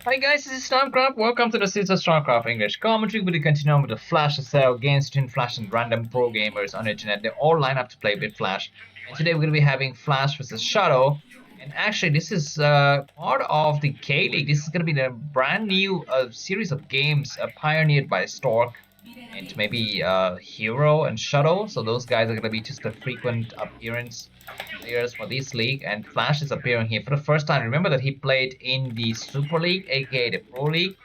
Hi guys, this is Starcraft. Welcome to the series of Starcraft English commentary. We will continue on with the Flash Zelle games between Flash and random pro gamers on the internet. They all line up to play with Flash. And today we're going to be having Flash versus Shuttle. And actually, this is part of the K League. This is going to be the brand new series of games pioneered by Stork and maybe Hero and Shuttle. So those guys are going to be just a frequent appearance players for this league, and Flash is appearing here for the first time. Remember that he played in the Super League, aka the Pro League,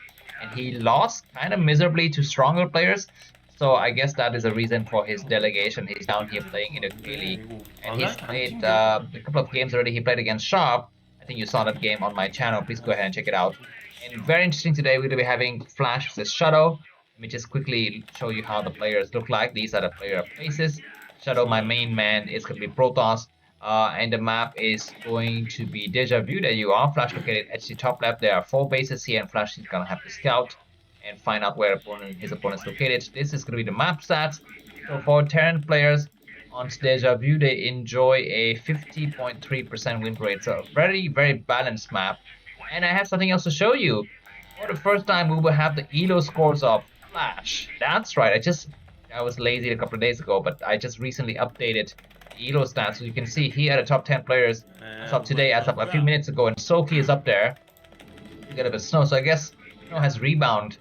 and he lost kind of miserably to stronger players. So I guess that is a reason for his delegation. He's down here playing in the K League, and he's played a couple of games already. He played against Sharp. I think you saw that game on my channel. Please go ahead and check it out. And very interesting today, we're going to be having Flash versus Shuttle. Let me just quickly show you how the players look like. These are the player faces. Shuttle, my main man, is going to be Protoss. And the map is going to be Deja Vu. There you are. Flash located at the top left. There are 4 bases here, and Flash is going to have to scout and find out where his opponent's located. This is going to be the map stats. So for Terran players on Deja Vu, they enjoy a 50.3% win rate. So very, very balanced map. And I have something else to show you. For the first time, we will have the ELO scores of Flash. That's right. I was lazy a couple of days ago, but I just recently updated ELO stats. So you can see here the top 10 players as of today, as of a few minutes ago, and Soki is up there. You get a bit of Snow. So I guess Snow has rebounded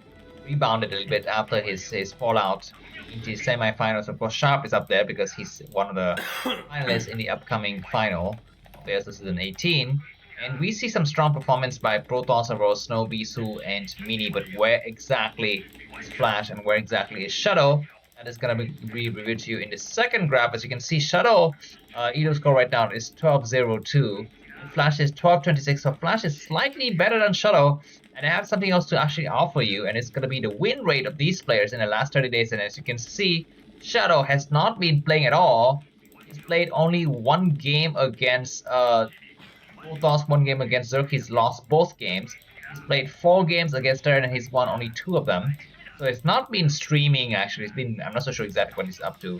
a little bit after his fallout into semi-finals. Of course, Sharp is up there because he's one of the finalists in the upcoming final of the season 18. And we see some strong performance by Protoss overall, Snow, Bisu, and Mini. But where exactly is Flash and where exactly is Shuttle? That is going to be reviewed to you in the second graph. As you can see, Shuttle ELO score right now is 12.02. Flash is 12.26. So Flash is slightly better than Shuttle. And I have something else to actually offer you. And it's going to be the win rate of these players in the last 30 days. And as you can see, Shuttle has not been playing at all. He's played only one game against Protoss, one game against Zerk. He's lost both games. He's played 4 games against Terran and he's won only 2 of them. So it's not been streaming actually. I'm not so sure exactly what he's up to.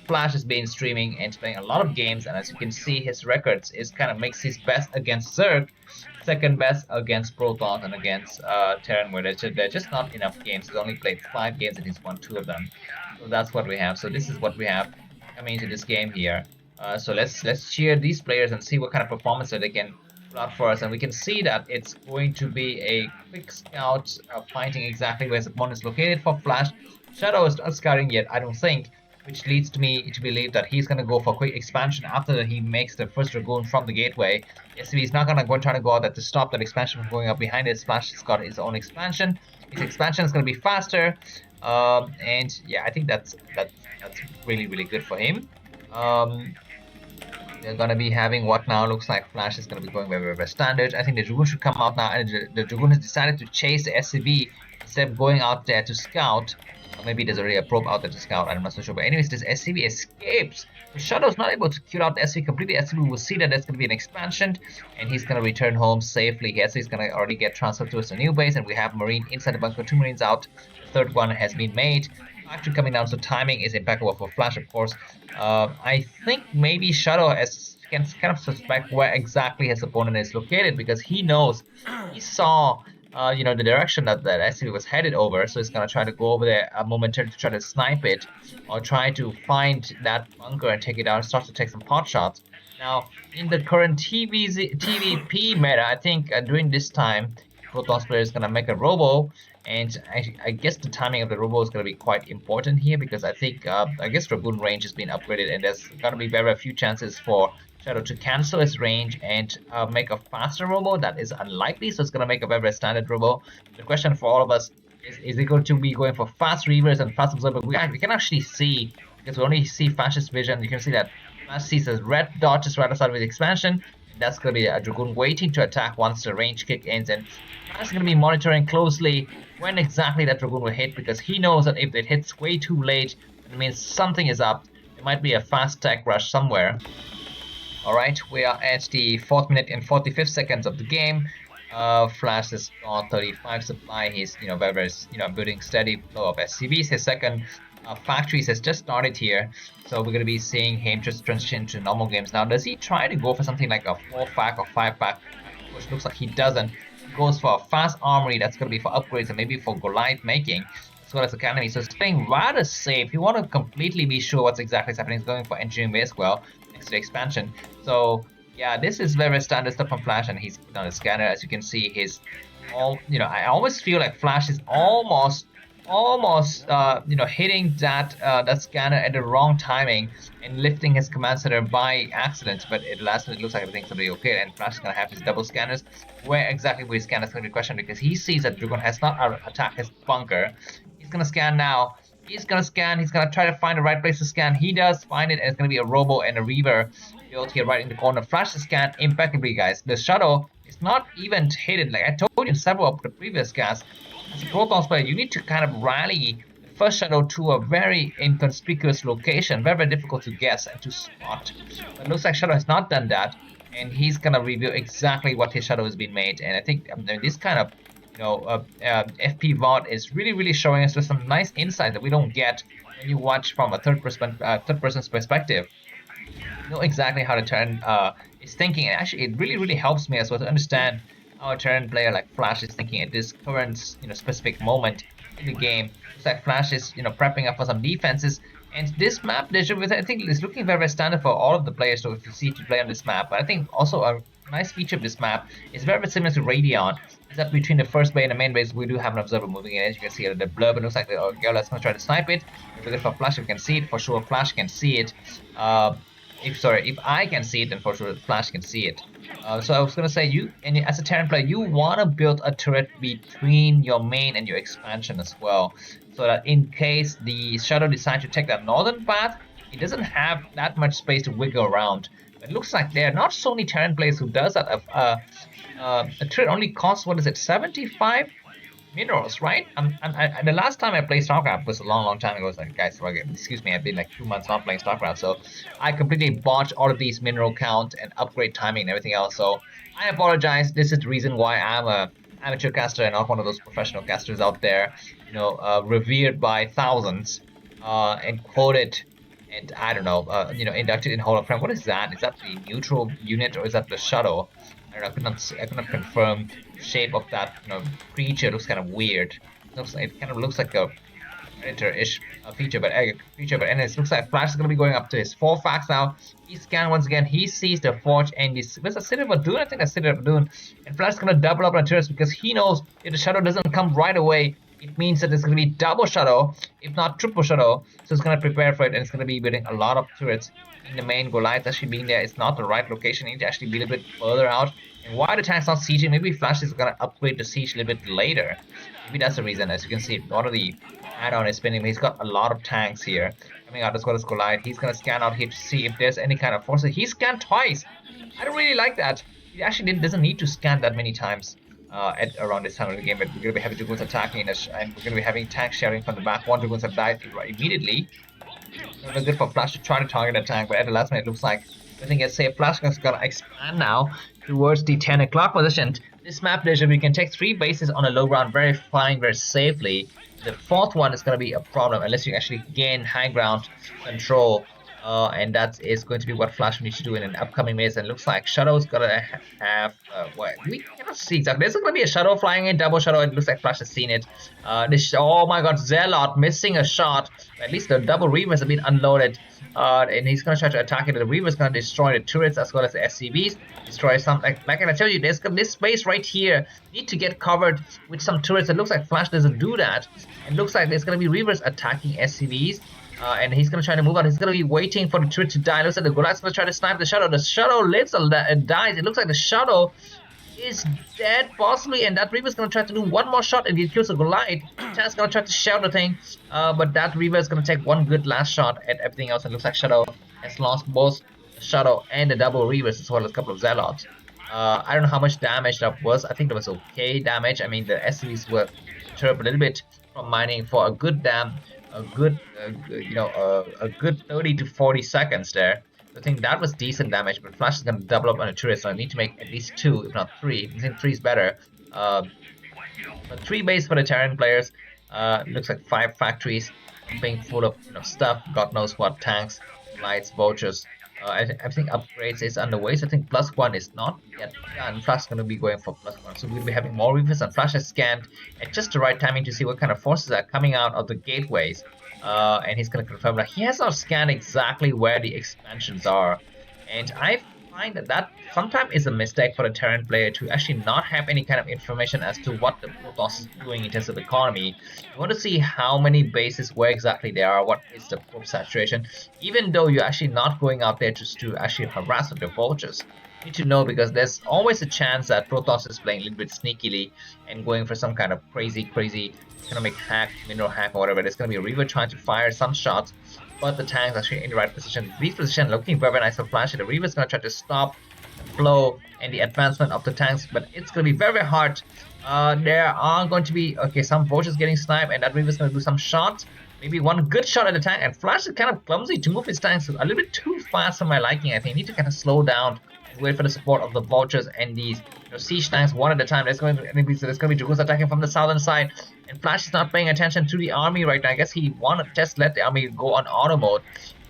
Flash has been streaming and playing a lot of games, and as you can see, his records is kind of makes his best against Zerg, second best against Protoss, and against Terran, where there's just not enough games. He's only played 5 games and he's won 2 of them. So that's what we have. So this is what we have coming into this game here. So let's cheer these players and see what kind of performance that they can put out for us. And we can see that it's going to be a quick scout finding exactly where his opponent is located for Flash. Shadow is not scouting yet, I don't think, which leads to me to believe that he's going to go for quick expansion after he makes the first Dragoon from the gateway. Yes, he's not going to go try to go out there to stop that expansion from going up behind his. Flash has got his own expansion. His expansion is going to be faster. And yeah, I think that's really, really good for him. They're going to be having what now looks like Flash is going to be going very, very standard. I think the Dragoon should come out now, and the Dragoon has decided to chase the SCV instead of going out there to scout. Or maybe there's already a probe out there to scout, I'm not so sure. But anyways, this SCV escapes. The Shadow's not able to kill out the SCV completely. SCV will see that there's going to be an expansion, and he's going to return home safely here. So he's going to already get transferred to his new base, and we have Marine inside the bunker, 2 Marines out. The third one has been made. Factory coming down, so timing is impeccable for Flash, of course. I think maybe Shadow can kind of suspect where exactly his opponent is located, because he knows, he saw the direction that SCV was headed over, so he's gonna try to go over there momentarily to try to snipe it, or try to find that bunker and take it down, start to take some pot shots. Now, in the current TvP meta, I think during this time, Protoss player is gonna make a robo, and I guess the timing of the robo is gonna be quite important here, because I think I guess Dragoon range has been upgraded, and there's gonna be very few chances for Shadow to cancel his range and make a faster robo. That is unlikely, so it's gonna make a very, very standard robo. The question for all of us is it going to be going for fast Reavers and fast Observer? We can actually see, because we only see Fascist Vision. You can see that Flash sees a red dot just right outside with expansion. That's going to be a Dragoon waiting to attack once the range kick ends, and Flash is going to be monitoring closely when exactly that Dragoon will hit, because he knows that if it hits way too late, it means something is up. There might be a fast tech rush somewhere. Alright, we are at the 4th minute and 45th seconds of the game. Flash has got 35 supply. He's very building steady flow of SCVs. His second factories has just started here, so we're going to be seeing him just transition to normal games. Now, does he try to go for something like a 4-pack or 5-pack, which looks like he doesn't? goes for a fast armory. That's going to be for upgrades and maybe for Goliath making, as well as academy. So it's playing rather safe. You want to completely be sure what's exactly happening. It's going for engineering base well next to the expansion. So yeah, this is very standard stuff from Flash, and he's put on a scanner. As you can see, his I always feel like Flash is almost hitting that scanner at the wrong timing and lifting his command center by accident. But at last minute, it looks like everything's gonna be okay, and Flash is gonna have his double scanners. Where exactly will his scanner is gonna be questioned, because he sees that Dragon has not attacked his bunker. He's gonna scan now. He's gonna scan. He's gonna try to find the right place to scan. He does find it, and it's gonna be a Robo and a Reaver built here right in the corner. Flash the scan impeccably, guys. The shuttle is not even hidden. Like I told you in several of the previous casts, as a Protoss player, you need to kind of rally the first shuttle to a very inconspicuous location, very, very difficult to guess and to spot. But it looks like Shadow has not done that, and he's gonna reveal exactly what his shuttle has been made. And I think this kind of FPVOD is really showing us some nice insight that we don't get when you watch from a third person's perspective. You know exactly how the Terran is thinking, and actually it really helps me as well to understand how a Terran player like Flash is thinking at this current specific moment in the game. It's like Flash is prepping up for some defenses, and this map Deja Vu, I think, is looking very standard for all of the players. So if you see to play on this map, but I think also a nice feature of this map is very similar to Radion, is that between the first bay and the main base we do have an observer moving in. As you can see, the blurb, it looks like the girl is going to try to snipe it. If we look for Flash, we can see it for sure. Flash can see it. If I can see it, then for sure Flash can see it. So I was gonna say, as a Terran player, you wanna build a turret between your main and your expansion as well, so that in case the shuttle decides to take that northern path, it doesn't have that much space to wiggle around. It looks like there are not so many Terran players who does that. A turret only costs, what is it, 75 minerals, right? The last time I played Starcraft was a long time ago. So guys, excuse me, I've been like 2 months not playing Starcraft, so I completely botched all of these mineral count and upgrade timing and everything else. So I apologize. This is the reason why I'm a amateur caster and not one of those professional casters out there, revered by thousands, and quoted, and I don't know, inducted in Hall of Fame. What is that? Is that the neutral unit, or is that the shuttle? I don't know. I could not confirm the shape of that creature. It looks kind of weird. It kind of looks like a predator-ish feature, but anyways, looks like Flash is gonna be going up to his 4 facts now. He scans once again. He sees the forge, and there's a City of Dune. I think that's City of Dune, and Flash is gonna double up on turrets because he knows if the shadow doesn't come right away, it means that it's gonna be double shadow, if not triple shadow. So it's gonna prepare for it, and it's gonna be building a lot of turrets in the main. Goliath actually being there is not the right location. You need to actually be a little bit further out. And why the tank's not sieging? Maybe Flash is gonna upgrade the siege a little bit later. Maybe that's the reason. As you can see, a lot of the add-on is spinning. He's got a lot of tanks here coming out as well as Goliath. He's gonna scan out here to see if there's any kind of forces. He scanned twice. I don't really like that. He actually doesn't need to scan that many times at around this time of the game. But we're gonna be having Dragoons attacking us, and we're gonna be having tanks sharing from the back. One Dragoons have died immediately. Not good for Flash to try to target a tank, but at the last minute, it looks like everything gets safe. Flash is gonna expand now towards the 10 o'clock position. This map, Deja Vu, can take 3 bases on a low ground very fine, very safely. The 4th one is going to be a problem unless you actually gain high ground control, and that is going to be what Flash needs to do in an upcoming maze. And it looks like Shadow's gonna have what we cannot see exactly. There's gonna be a Shadow flying in, double Shadow. It looks like Flash has seen it. Oh my God, Zelle missing a shot. At least the double Reavers have been unloaded. And he's gonna try to attack it. The Reaver's gonna destroy the turrets as well as the SCVs. Destroy some, like I tell you, there's this space right here need to get covered with some turrets. It looks like Flash doesn't do that. It looks like there's gonna be Reavers attacking SCVs. And he's gonna try to move on. He's gonna be waiting for the turret to die. It looks like the Goliath's gonna try to snipe the Shadow. The Shadow lives and dies. It looks like the Shadow is dead possibly, and that Reaver's gonna try to do one more shot and he kills the Goliath. Chad's gonna try to shout the thing, but that Reaver is gonna take one good last shot at everything else. It looks like Shadow has lost both the Shadow and the double Reavers as well as a couple of Zealots. I don't know how much damage that was. I think that was okay damage. I mean, the SCVs were perturbed a little bit from mining for a good good 30 to 40 seconds there. I think that was decent damage, but Flash is going to double up on a turret, so I need to make at least 2, if not 3. I think 3 is better. But 3 base for the Terran players. Looks like 5 factories being full of stuff. God knows what, tanks, lights, vultures, I think upgrades is underway, so I think +1 is not yet done. Flash is going to be going for +1, so we'll be having more Reavers, and Flash is scanned at just the right timing to see what kind of forces are coming out of the gateways. And he's going to confirm that he has not scanned exactly where the expansions are. And I find that sometimes is a mistake for the Terran player to actually not have any kind of information as to what the Protoss is doing in terms of economy. You want to see how many bases, where exactly they are, what is the probe saturation, even though you're actually not going out there just to actually harass the vultures. You need to know, because there's always a chance that Protoss is playing a little bit sneakily and going for some kind of crazy economic hack, mineral hack, or whatever. There's going to be a Reaver trying to fire some shots, but the tank's actually in the right position. These positions looking very nice for Flash. The Reaver's going to try to stop the flow and the advancement of the tanks, but it's going to be very hard. There are going to be, okay, some vultures getting sniped, and that Reaver's going to do some shots. Maybe one good shot at the tank, and Flash is kind of clumsy to move his tanks a little bit too fast for my liking. I think you need to kind of slow down and wait for the support of the vultures and these siege tanks one at a time. There's going to be Dragoons attacking from the southern side, and Flash is not paying attention to the army right now. I guess he wanted to just let the army go on auto mode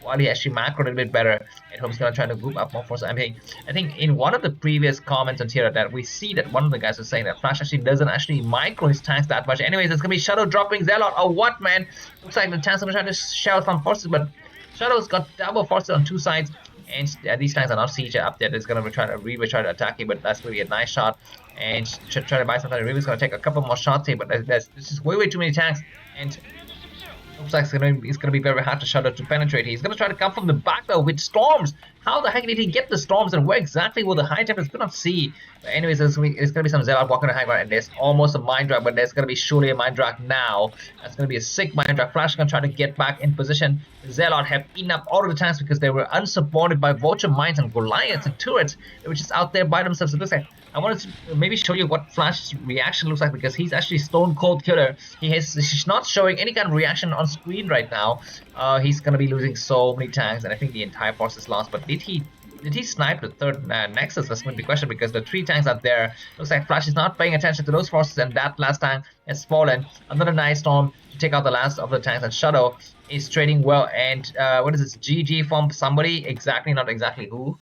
while he actually macroed a little bit better. And Hope's gonna try to group up more forces. I think in one of the previous comments on here that we see that one of the guys was saying that Flash actually doesn't actually micro his tanks that much. Anyways, it's gonna be Shuttle dropping Zelle. Oh, what, man? Looks like the tanks are gonna try to shell some forces, but Shuttle's got double forces on two sides, and these tanks are not siege up there. It's gonna Reaver try to attack him, but that's gonna be a nice shot. And try to buy some time. Reaver's gonna take a couple more shots here, but there's just way too many tanks, and looks like it's gonna be very hard to Shuttle to penetrate. He's gonna try to come from the back though with storms. How the heck did he get the storms, and where exactly will the high temp is gonna see? But anyways, there's gonna be some Zelle walking the high ground, and there's almost a mind drag, but there's gonna be surely a mind drag now. That's gonna be a sick mind drag. Flash is gonna try to get back in position. Zealot have eaten up all of the tanks because they were unsupported by vulture mines and Goliaths and turrets. They were just out there by themselves. It looks like I wanted to maybe show you what Flash's reaction looks like, because he's actually stone cold killer. He's not showing any kind of reaction on screen right now. He's gonna be losing so many tanks, and I think the entire force is lost. But did he snipe the third Nexus? That's going to be the question, because the 3 tanks are there. Looks like Flash is not paying attention to those forces, and that last tank has fallen. Another nice storm to take out the last of the tanks, and Shuttle is trading well. And what is this? GG from somebody? Exactly, not exactly who.